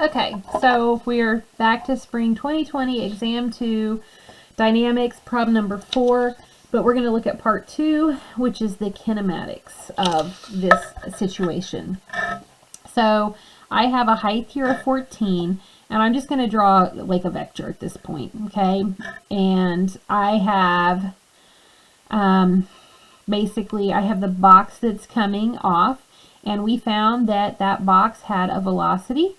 Okay, so we're back to spring 2020, exam 2, dynamics, problem number 4, but we're going to look at part 2, which is the kinematics of this situation. So I have a height here of 14, and I'm just going to draw like a vector at this point, okay? And I have, basically, I have the box that's coming off, and we found that that box had a velocity.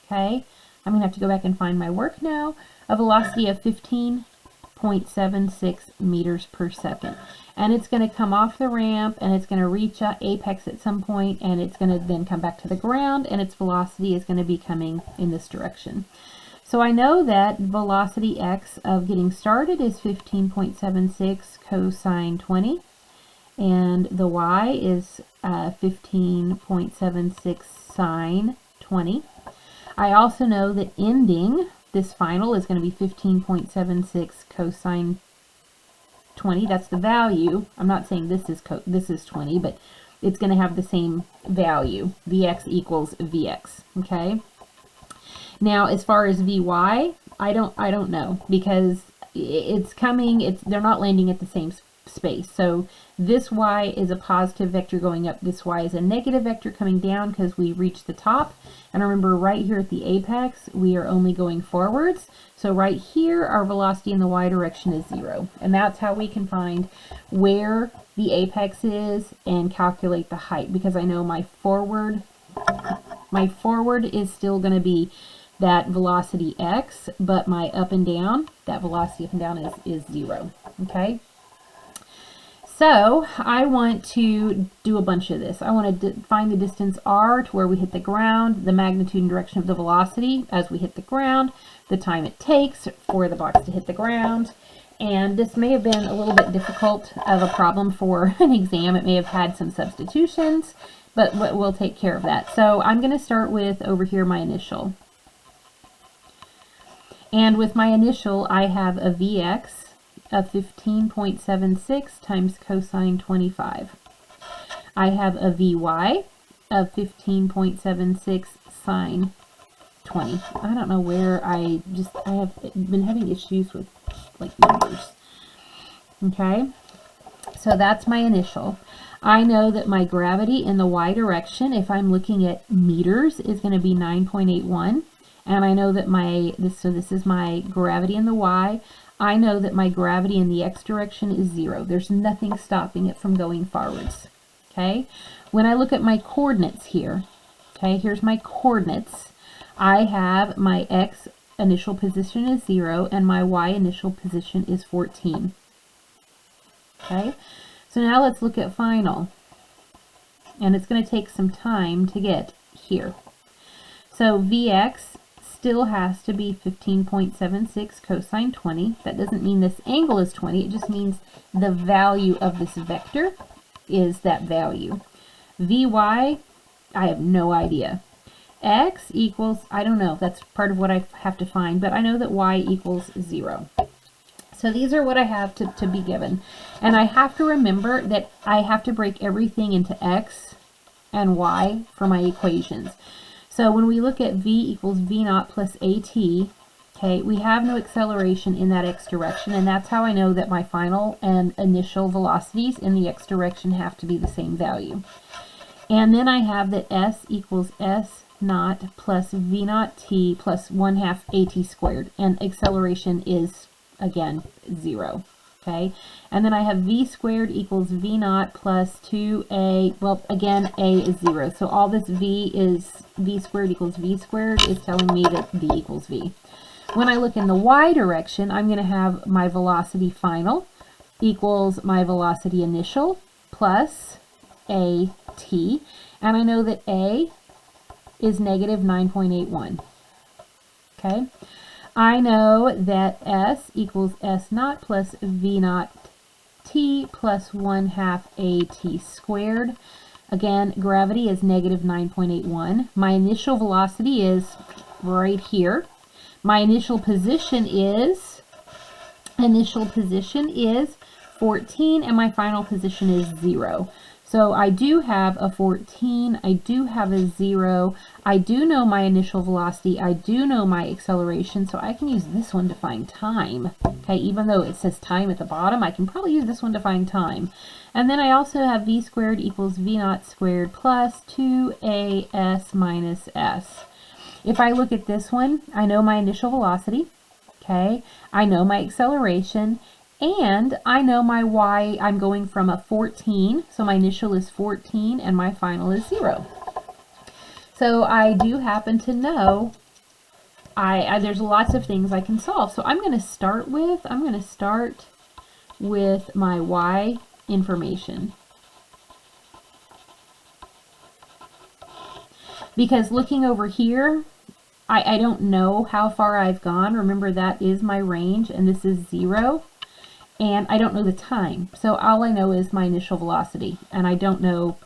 Okay, I'm going to have to go back and find my work now. A velocity of 15.76 meters per second. And it's going to come off the ramp, and it's going to reach an apex at some point, and it's going to then come back to the ground, and its velocity is going to be coming in this direction. So I know that velocity x of getting started is 15.76 cosine 20, and the y is 15.76 sine 20. I also know that ending, this final, is going to be 15.76 cosine 20. That's the value. I'm not saying this is 20, but it's going to have the same value. Vx equals Vx. Okay. Now, as far as Vy, I don't know, because it's coming. They're not landing at the same space. So this y is a positive vector going up. This y is a negative vector coming down because we reached the top. And remember, right here at the apex, we are only going forwards. So right here, our velocity in the y direction is 0. And that's how we can find where the apex is and calculate the height, because I know my forward is still going to be that velocity x, but my up and down, that velocity up and down is 0. Okay? So I want to do a bunch of this. I want to find the distance r to where we hit the ground, the magnitude and direction of the velocity as we hit the ground, the time it takes for the box to hit the ground. And this may have been a little bit difficult of a problem for an exam. It may have had some substitutions, but we'll take care of that. So I'm going to start with over here my initial. And with my initial, I have a Vx of 15.76 times cosine 25. I have a Vy of 15.76 sine 20. I don't know where I have been having issues with like numbers. Okay, so that's my initial. I know that my gravity in the y direction, if I'm looking at meters, is going to be 9.81. And I know that this is my gravity in the y. I know that my gravity in the x direction is 0. There's nothing stopping it from going forwards. Okay? When I look at my coordinates here, okay, here's my coordinates. I have my x initial position is 0, and my y initial position is 14. Okay? So now let's look at final. And it's going to take some time to get here. So Vx still has to be 15.76 cosine 20. That doesn't mean this angle is 20. It just means the value of this vector is that value. Vy, I have no idea. X equals, I don't know. That's part of what I have to find, but I know that y equals 0. So these are what I have to be given. And I have to remember that I have to break everything into x and y for my equations. So when we look at v equals v naught plus at, okay, we have no acceleration in that x direction, and that's how I know that my final and initial velocities in the x direction have to be the same value. And then I have that s equals s naught plus v naught t plus 1/2 at squared, and acceleration is, again, 0. Okay, and then I have v squared equals v naught plus 2a, well, again, a is 0. So all this v squared equals v squared is telling me that v equals v. When I look in the y direction, I'm going to have my velocity final equals my velocity initial plus at, and I know that a is negative 9.81. Okay. I know that s equals s naught plus v naught t plus 1/2 at squared. Again, gravity is negative 9.81. My initial velocity is right here. My initial position is 14, and my final position is 0. So I do have a 14, I do have a 0, I do know my initial velocity, I do know my acceleration, so I can use this one to find time. Okay, even though it says time at the bottom, I can probably use this one to find time. And then I also have v squared equals v naught squared plus 2as minus s. If I look at this one, I know my initial velocity, okay, I know my acceleration, and I know my y. I'm going from a 14, so my initial is 14 and my final is 0. So I do happen to know there's lots of things I can solve. So I'm going to start with my y information. Because looking over here, I don't know how far I've gone. Remember, that is my range and this is 0. And I don't know the time. So all I know is my initial velocity, and I don't know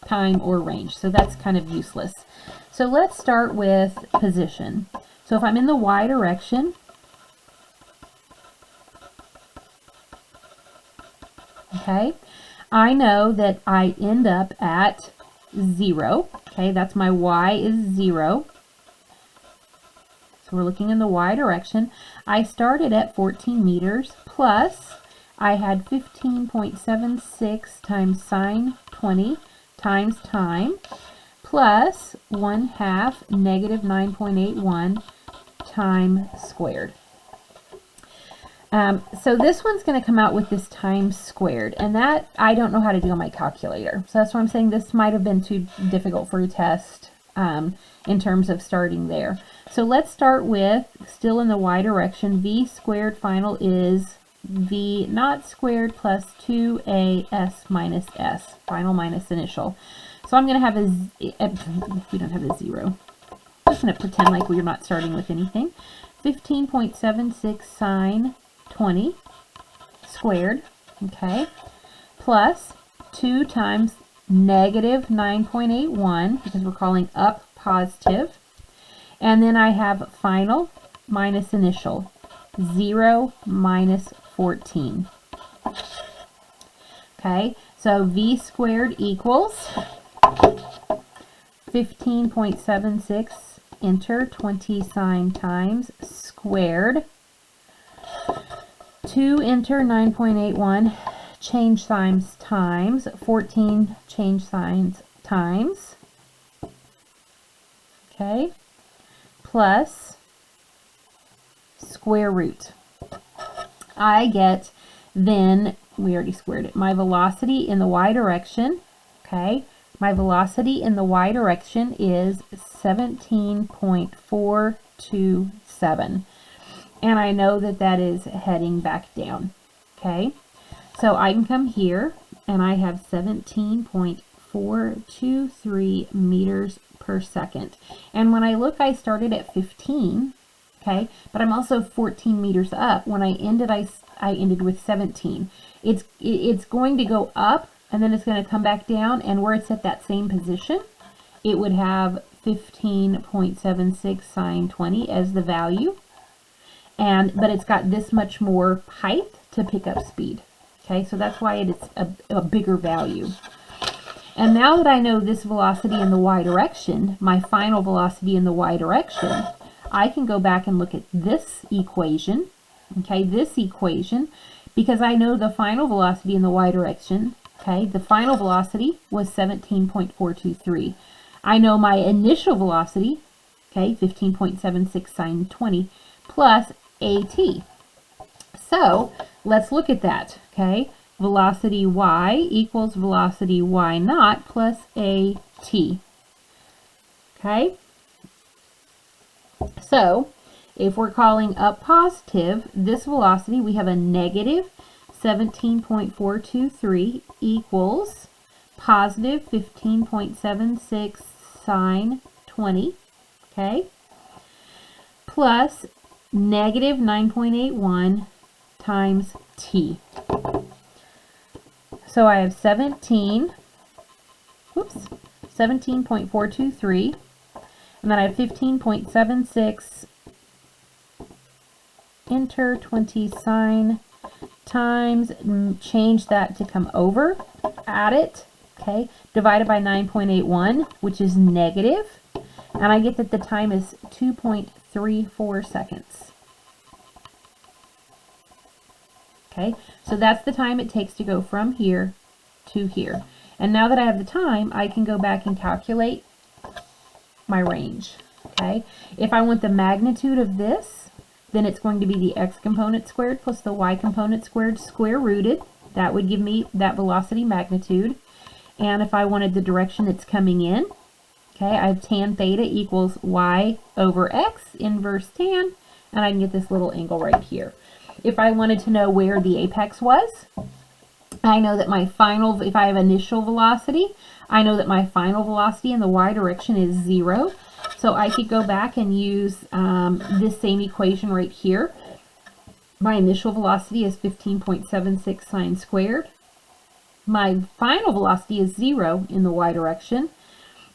time or range. So that's kind of useless. So let's start with position. So if I'm in the y direction, okay, I know that I end up at 0. Okay, that's my y is 0. So we're looking in the y direction. I started at 14 meters plus I had 15.76 times sine 20 times time plus 1/2 negative 9.81 time squared. So this one's going to come out with this time squared, and that I don't know how to do on my calculator. So that's why I'm saying this might have been too difficult for a test in terms of starting there. So let's start with, still in the y direction, v squared final is v naught squared plus 2as minus s, final minus initial. So I'm going to have we don't have a 0. I'm just going to pretend like we're not starting with anything. 15.76 sine 20 squared, okay, plus 2 times negative 9.81, because we're calling up positive. And then I have final minus initial, 0 minus 14. Okay, so v squared equals 15.76, enter 20 sine times squared, 2 enter 9.81, change signs times 14, change signs times, okay, plus square root. I get then, we already squared it, my velocity in the y direction, okay, my velocity in the y direction is 17.427. And I know that that is heading back down, okay? So I can come here, and I have 17.423 meters per second. And when I look, I started at 15, okay? But I'm also 14 meters up. When I ended, I ended with 17. It's going to go up, and then it's going to come back down, and where it's at that same position, it would have 15.76 sine 20 as the value. But it's got this much more height to pick up speed. Okay, so that's why it's a bigger value. And now that I know this velocity in the y direction, my final velocity in the y direction, I can go back and look at this equation, okay, this equation, because I know the final velocity in the y direction, okay, the final velocity was 17.423. I know my initial velocity, okay, 15.76 sine 20, plus AT. So let's look at that, okay? Velocity y equals velocity y naught plus AT. Okay? So if we're calling up positive, this velocity, we have a negative 17.423 equals positive 15.76 sine 20, okay? Plus negative 9.81 times t. So I have 17.423, and then I have 15.76, enter 20 sine times, change that to come over, add it, okay, divided by 9.81, which is negative, and I get that the time is 2.34 seconds. Okay, so that's the time it takes to go from here to here. And now that I have the time, I can go back and calculate my range. Okay, if I want the magnitude of this, then it's going to be the x component squared plus the y component squared square rooted. That would give me that velocity magnitude. And if I wanted the direction it's coming in, okay, I have tan theta equals y over x, inverse tan, and I can get this little angle right here. If I wanted to know where the apex was, I know that my final, if I have initial velocity, I know that my final velocity in the y direction is 0. So I could go back and use this same equation right here. My initial velocity is 15.76 sine squared. My final velocity is 0 in the y direction,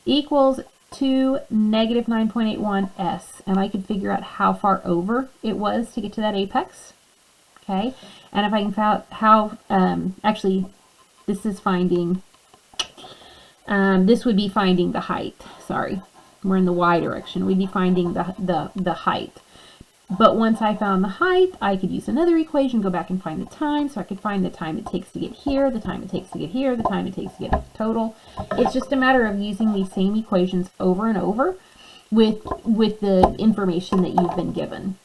equals to negative 9.81 s. And I could figure out how far over it was to get to that apex. Okay, and if I can find out how, actually, this is finding, this would be finding the height. Sorry, we're in the y direction. We'd be finding the height. But once I found the height, I could use another equation, go back and find the time. So I could find the time it takes to get here, the time it takes to get here, the time it takes to get total. It's just a matter of using these same equations over and over with the information that you've been given.